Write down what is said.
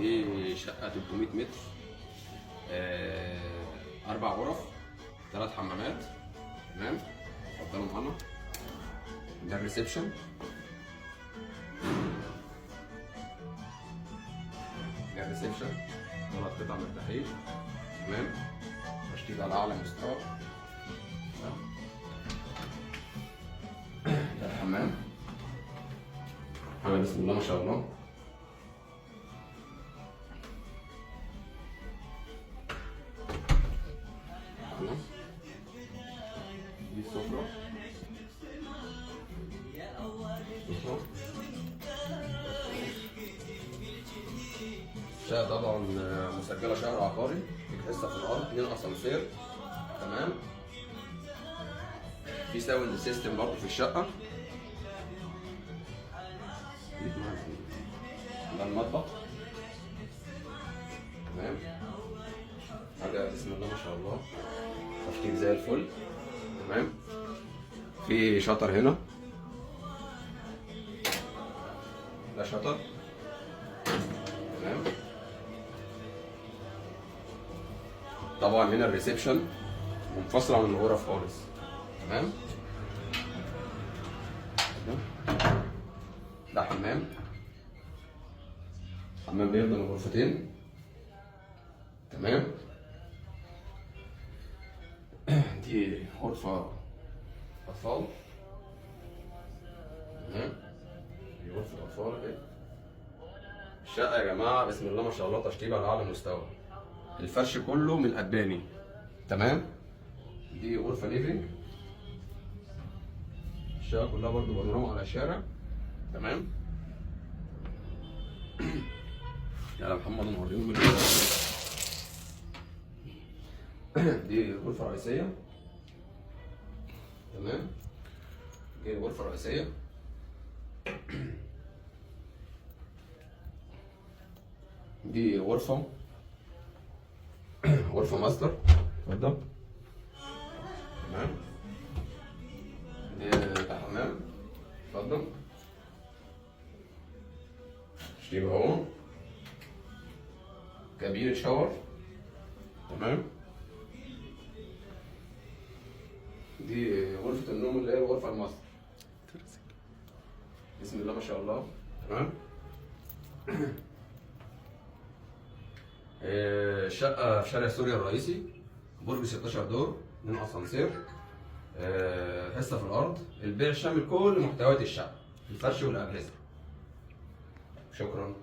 دي شقة 300 متر، 4 غرف، 3 حمامات. تمام، اتفضلوا معانا. ده الريسبشن. ده الريسبشن، 3 قطع مرتاحين. تمام، تشطيب على أعلى مستوى. ده الحمام. حمام بسم الله ما شاء الله. دي السفرة. شقة طبعا مسجلة شهر عقاري، ليك حصة في الأرض، 2 أسانسير. تمام، في ساوند سيستم برضه في الشقة. ده المطبخ. تمام، حاجة بسم الله ما شاء الله، تشطيب زي الفل. تمام، في شطر هنا، ده شطر. تمام، طبعا هنا الريسبشن منفصل عن الغرف خالص. تمام، ده حمام. حمام بيخدم غرفتين. تمام، دي غرفة أطفال. تمام، دي غرفة أطفال اهي. الشقة يا جماعة بسم الله ما شاء الله تشطيب على أعلى مستوى، الفرش كله من أباني. تمام، دي غرفة ليفينج. الشقة كلها برضو بانوراما على الشارع. تمام، يلا محمد نوريهم. دي غرفة رئيسية. تمام، دي الغرفة الرئيسية. دي غرفة ماستر. اتفضل. تمام، ده حمام. اتفضل. شتيب اهو، كابينة شاور. تمام، دي غرفة النوم اللي هي الغرفة الماستر. بسم الله ما شاء الله. تمام، الشقة في شارع سوريا الرئيسي، برج 16 دور، 2 اسانسير، حصة في الأرض، البيع شامل كل محتويات الشقة، الفرش والأجهزة. شكرا.